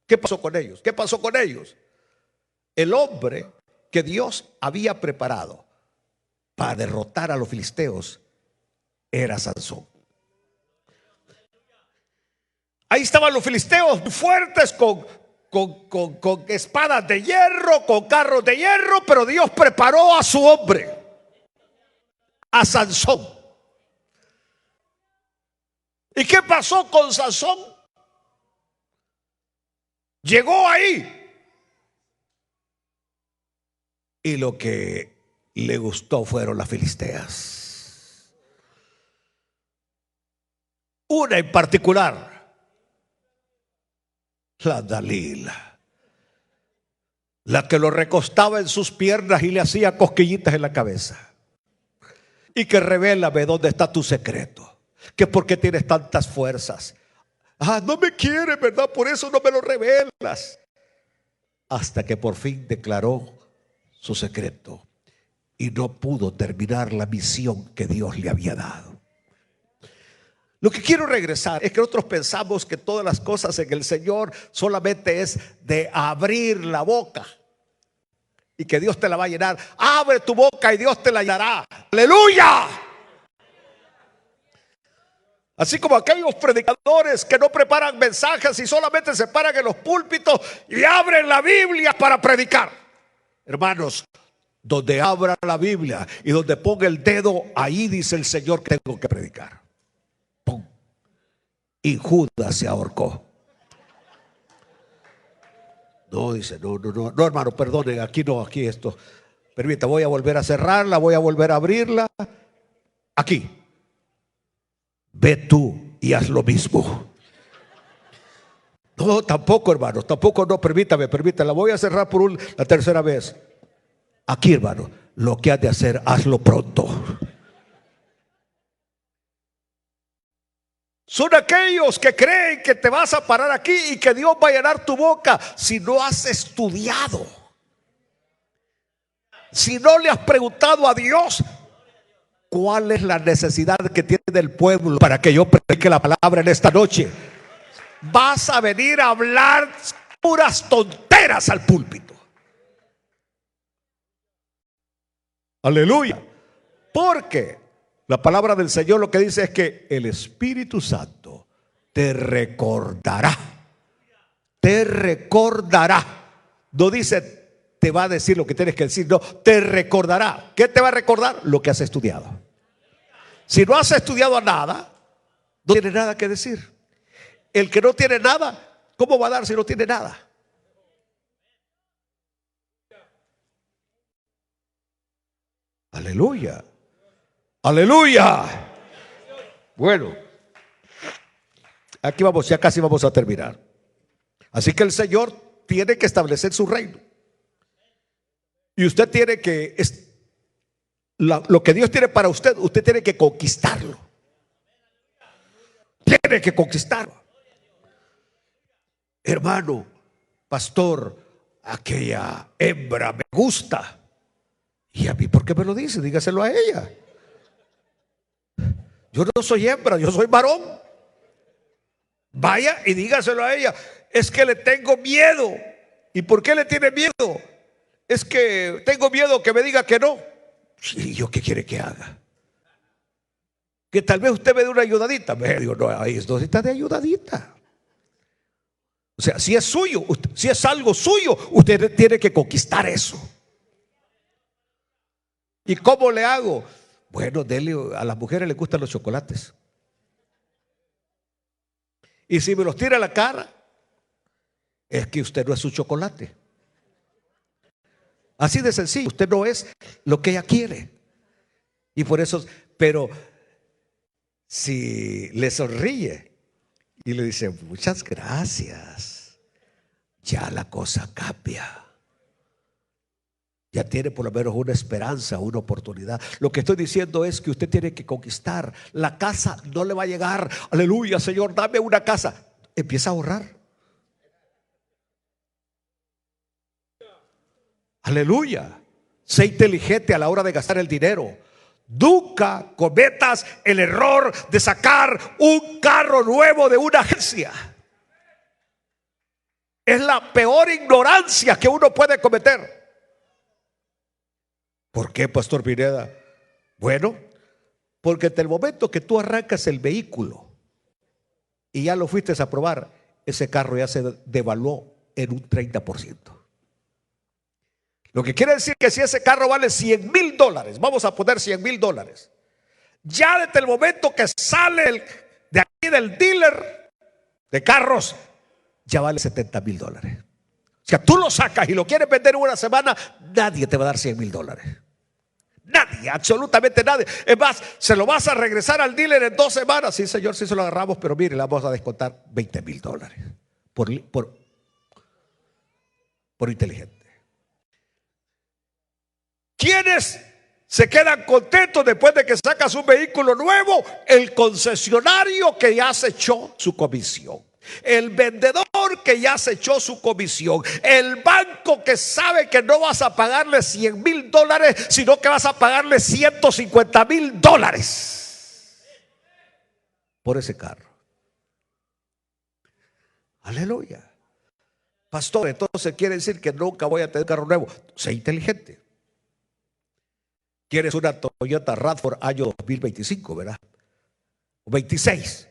¿Qué pasó con ellos? ¿Qué pasó con ellos? El hombre que Dios había preparado para derrotar a los filisteos era Sansón. Ahí estaban los filisteos fuertes con espadas de hierro, con carros de hierro, pero Dios preparó a su hombre, a Sansón. ¿Y qué pasó con Sansón? Llegó ahí y lo que le gustó fueron las filisteas. Una en particular, la Dalila, la que lo recostaba en sus piernas y le hacía cosquillitas en la cabeza. Y que revélame dónde está tu secreto. Que por qué tienes tantas fuerzas. No me quieres, ¿verdad? Por eso no me lo revelas. Hasta que por fin declaró su secreto y no pudo terminar la misión que Dios le había dado. Lo que quiero regresar es que nosotros pensamos que todas las cosas en el Señor solamente es de abrir la boca y que Dios te la va a llenar. Abre tu boca y Dios te la llenará. ¡Aleluya! Así como aquellos predicadores que no preparan mensajes y solamente se paran en los púlpitos y abren la Biblia para predicar. Hermanos, donde abra la Biblia y donde ponga el dedo, ahí dice el Señor que tengo que predicar. ¡Pum! Y Judas se ahorcó. No, dice, no, hermano, perdone, aquí no, aquí esto. Permita, voy a volver a cerrarla, voy a volver a abrirla. Aquí. Ve tú y haz lo mismo. No, tampoco, hermano, tampoco, no, permítame, la voy a cerrar por la tercera vez. Aquí, hermano, lo que has de hacer, hazlo pronto. Son aquellos que creen que te vas a parar aquí y que Dios va a llenar tu boca si no has estudiado. Si no le has preguntado a Dios cuál es la necesidad que tiene el pueblo para que yo predique la palabra en esta noche. Vas a venir a hablar puras tonteras al púlpito. Aleluya. Porque la palabra del Señor lo que dice es que el Espíritu Santo te recordará. Te recordará. No dice te va a decir lo que tienes que decir, no, te recordará. ¿Qué te va a recordar? Lo que has estudiado. Si no has estudiado nada, no tiene nada que decir. El que no tiene nada, ¿cómo va a dar si no tiene nada? Aleluya. Aleluya. Bueno, aquí vamos, ya casi vamos a terminar. Así que el Señor tiene que establecer su reino. Y usted tiene que, lo que Dios tiene para usted, usted tiene que conquistarlo. Tiene que conquistarlo. Hermano, pastor, aquella hembra me gusta. ¿Y a mí por qué me lo dice? Dígaselo a ella. Yo no soy hembra, yo soy varón. Vaya y dígaselo a ella. Es que le tengo miedo. ¿Y por qué le tiene miedo? Es que tengo miedo que me diga que no. ¿Y yo qué quiere que haga? Que tal vez usted me dé una ayudadita. Me digo, no, ahí es donde está de ayudadita. O sea, si es suyo, si es algo suyo, usted tiene que conquistar eso. ¿Y cómo le hago? Bueno, a las mujeres les gustan los chocolates. Y si me los tira a la cara, Es que usted no es su chocolate. Así de sencillo. Usted no es lo que ella quiere. Y por eso, pero si le sonríe y le dice muchas gracias, ya la cosa cambia. Ya tiene por lo menos una esperanza, una oportunidad. Lo que estoy diciendo es que usted tiene que conquistar. La casa no le va a llegar. Aleluya, Señor, dame una casa. Empieza a ahorrar. Aleluya. Sé inteligente a la hora de gastar el dinero. Nunca cometas el error de sacar un carro nuevo de una agencia. Es la peor ignorancia que uno puede cometer. ¿Por qué, Pastor Pineda? Bueno, porque desde el momento que tú arrancas el vehículo y ya lo fuiste a probar, ese carro ya se devaluó en un 30%. Lo que quiere decir que si ese carro vale $100,000, vamos a poner $100,000, ya desde el momento que sale de aquí del dealer de carros, ya vale $70,000. O sea, tú lo sacas y lo quieres vender en una semana, nadie te va a dar $100,000. Nadie, absolutamente nadie. Es más, se lo vas a regresar al dealer en 2 semanas. Sí, señor, sí se lo agarramos, pero mire, le vamos a descontar $20,000 por inteligente. ¿Quiénes se quedan contentos después de que sacas un vehículo nuevo? El concesionario que ya se echó su comisión. El vendedor que ya se echó su comisión. El banco que sabe que no vas a pagarle $100,000, sino que vas a pagarle $150,000 por ese carro. Aleluya. Pastor, entonces quiere decir que nunca voy a tener carro nuevo. Sé inteligente. Quieres una Toyota RAV4 año 2025, ¿verdad? O 26.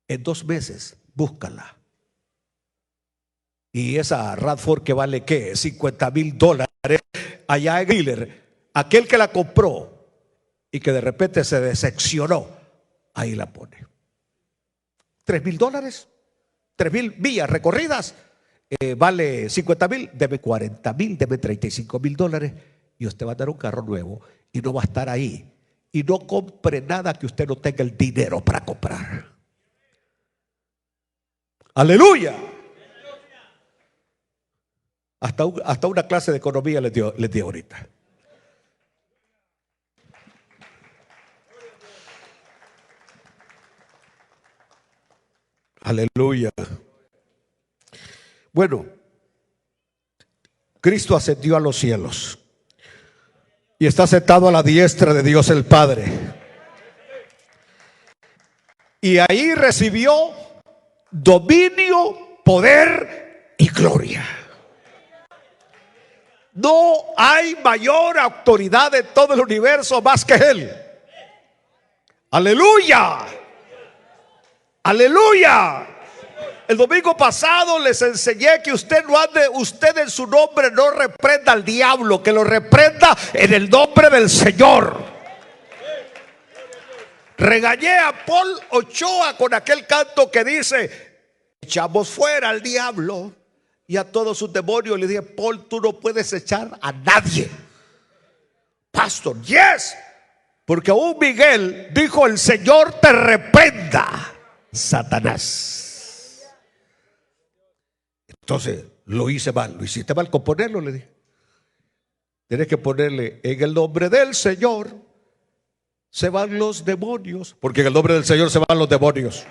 En 2 meses, búscala. Y esa RAV4 que vale, ¿qué? $50,000 allá en dealer. Aquel que la compró y que de repente se decepcionó, ahí la pone. $3,000, 3,000 millas recorridas, vale $50,000, debe $40,000, debe $35,000. Y usted va a dar un carro nuevo y no va a estar ahí. Y no compre nada que usted no tenga el dinero para comprar. Aleluya. Hasta una clase de economía les dio ahorita. Aleluya. Bueno, Cristo ascendió a los cielos y está sentado a la diestra de Dios el Padre. Y ahí recibió dominio, poder y gloria. No hay mayor autoridad en todo el universo más que Él. Aleluya. Aleluya. El domingo pasado les enseñé que usted no ande, usted en su nombre no reprenda al diablo, que lo reprenda en el nombre del Señor. Regañé a Paul Ochoa con aquel canto que dice: echamos fuera al diablo y a todos sus demonios. Le dije: Paul, tú no puedes echar a nadie. Pastor, yes, porque aún Miguel dijo: el Señor te reprenda, Satanás. Entonces lo hice mal. Lo hiciste mal con ponerlo, le dije. Tienes que ponerle: en el nombre del Señor se van los demonios, porque en el nombre del Señor se van los demonios.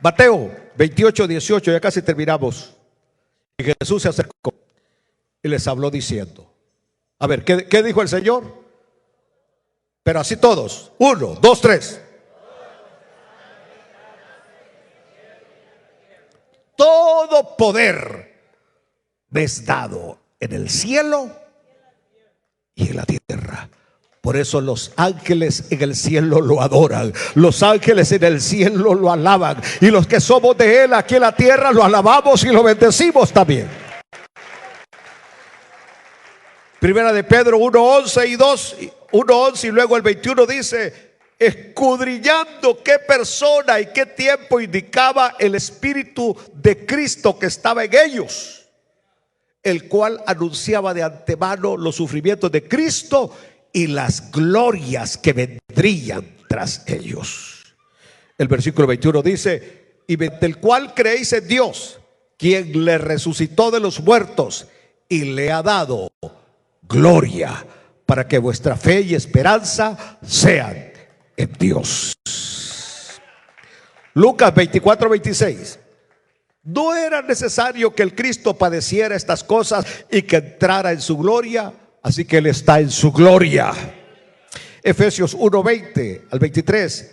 Mateo 28:18, ya casi terminamos. Y Jesús se acercó y les habló diciendo: a ver, ¿qué dijo el Señor? Pero así todos. 1, 2, 3. Todo poder me es dado en el cielo y en la tierra. Por eso los ángeles en el cielo lo adoran, los ángeles en el cielo lo alaban, y los que somos de Él aquí en la tierra lo alabamos y lo bendecimos también. Primera de Pedro 1:11 y 2, 1:11 y luego el 21 dice: escudriñando qué persona y qué tiempo indicaba el Espíritu de Cristo que estaba en ellos, el cual anunciaba de antemano los sufrimientos de Cristo y las glorias que vendrían tras ellos. El versículo 21 dice: y mediante el cual creéis en Dios, quien le resucitó de los muertos y le ha dado gloria, para que vuestra fe y esperanza sean en Dios. Lucas 24:26. ¿No era necesario que el Cristo padeciera estas cosas y que entrara en su gloria? Así que Él está en su gloria. Efesios 1:20-23.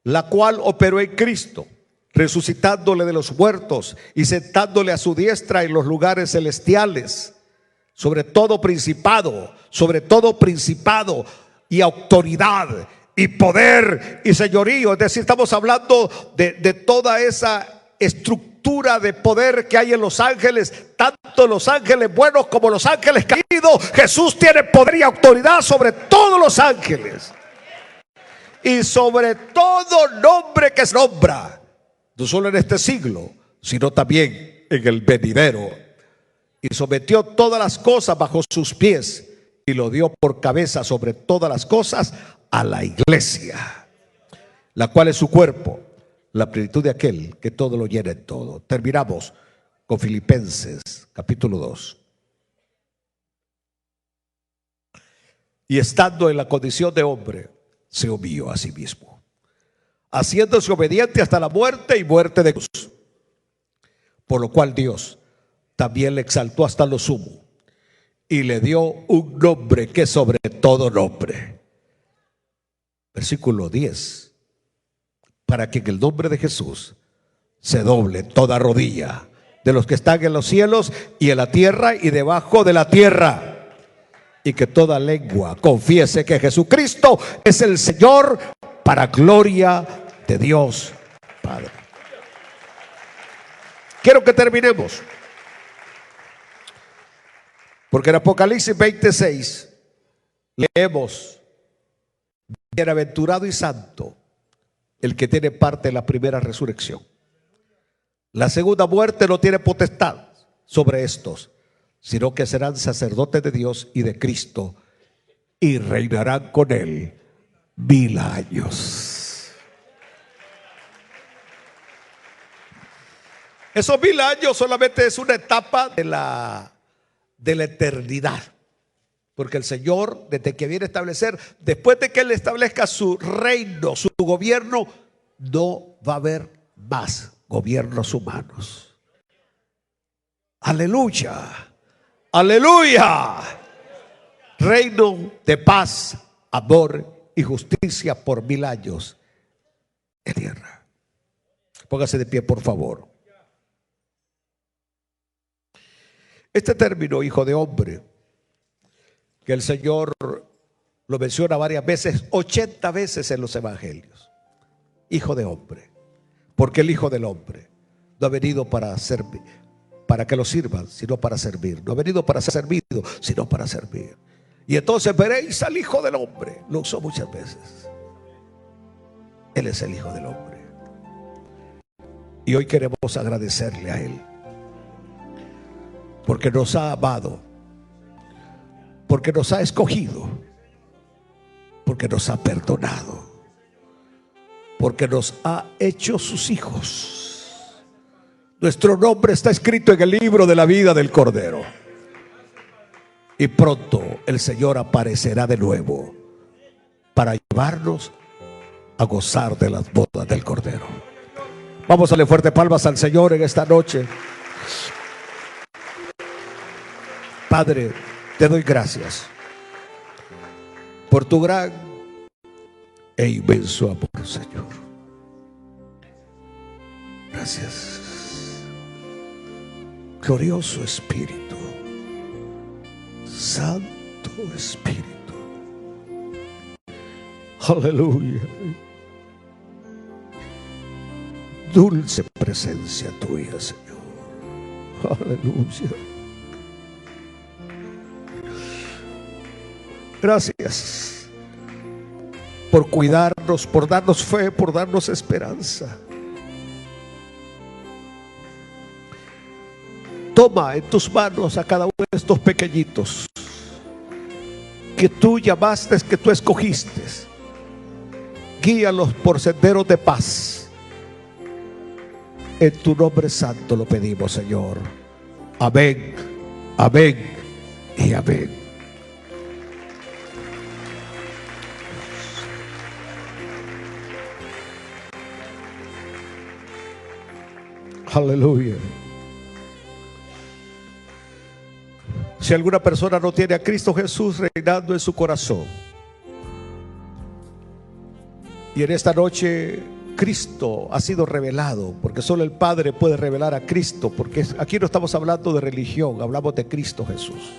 La cual operó en Cristo, resucitándole de los muertos y sentándole a su diestra en los lugares celestiales, sobre todo principado y autoridad y poder y señorío. Es decir, estamos hablando de toda esa estructura de poder que hay en los ángeles, tanto los ángeles buenos como los ángeles caídos. Jesús tiene poder y autoridad sobre todos los ángeles y sobre todo nombre que se nombra, no solo en este siglo, sino también en el venidero. Y sometió todas las cosas bajo sus pies y lo dio por cabeza sobre todas las cosas a la iglesia, la cual es su cuerpo, la plenitud de aquel que todo lo llena en todo. Terminamos con Filipenses capítulo 2. Y estando en la condición de hombre, se humilló a sí mismo, haciéndose obediente hasta la muerte y muerte de cruz. Por lo cual Dios también le exaltó hasta lo sumo y le dio un nombre que es sobre todo nombre. Versículo 10. Para que en el nombre de Jesús se doble toda rodilla de los que están en los cielos y en la tierra y debajo de la tierra, y que toda lengua confiese que Jesucristo es el Señor, para gloria de Dios Padre. Quiero que terminemos, porque en Apocalipsis 26 leemos: bienaventurado y santo el que tiene parte en la primera resurrección. La segunda muerte no tiene potestad sobre estos, sino que serán sacerdotes de Dios y de Cristo y reinarán con Él 1000 años. Esos 1000 años solamente es una etapa de la eternidad, porque el Señor, desde que viene a establecer, después de que Él establezca su reino, su gobierno, no va a haber más gobiernos humanos. Aleluya. Aleluya. Reino de paz, amor y justicia por 1000 años en tierra. Póngase de pie, por favor. Este término, hijo de hombre, que el Señor lo menciona varias veces, 80 veces en los evangelios. Hijo de hombre, porque el Hijo del Hombre no ha venido para servir, para que lo sirvan, sino para servir. No ha venido para ser servido, sino para servir. Y entonces veréis al Hijo del Hombre. Lo usó muchas veces. Él es el Hijo del Hombre. Y hoy queremos agradecerle a Él, porque nos ha amado, porque nos ha escogido, porque nos ha perdonado, porque nos ha hecho sus hijos. Nuestro nombre está escrito en el libro de la vida del Cordero. Y pronto el Señor aparecerá de nuevo para llevarnos a gozar de las bodas del Cordero. Vamos a darle fuerte palmas al Señor en esta noche. Padre, te doy gracias por tu gran e inmenso amor, Señor. Gracias. Glorioso Espíritu, Santo Espíritu. Aleluya. Dulce presencia tuya, Señor. Aleluya. Gracias por cuidarnos ayudarnos, por darnos fe, por darnos esperanza. Toma en tus manos a cada uno de estos pequeñitos que tú llamaste, que tú escogiste. Guíalos por senderos de paz. En tu nombre santo lo pedimos, Señor. Amén, amén y amén. Aleluya. Si alguna persona no tiene a Cristo Jesús reinando en su corazón, y en esta noche Cristo ha sido revelado, porque solo el Padre puede revelar a Cristo, porque aquí no estamos hablando de religión, hablamos de Cristo Jesús,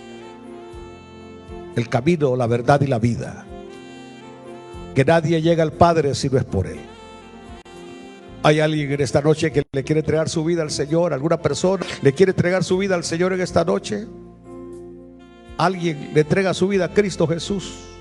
el camino, la verdad y la vida, que nadie llega al Padre si no es por Él. Hay alguien en esta noche que le quiere entregar su vida al Señor. ¿Alguna persona le quiere entregar su vida al Señor en esta noche? ¿Alguien le entrega su vida a Cristo Jesús?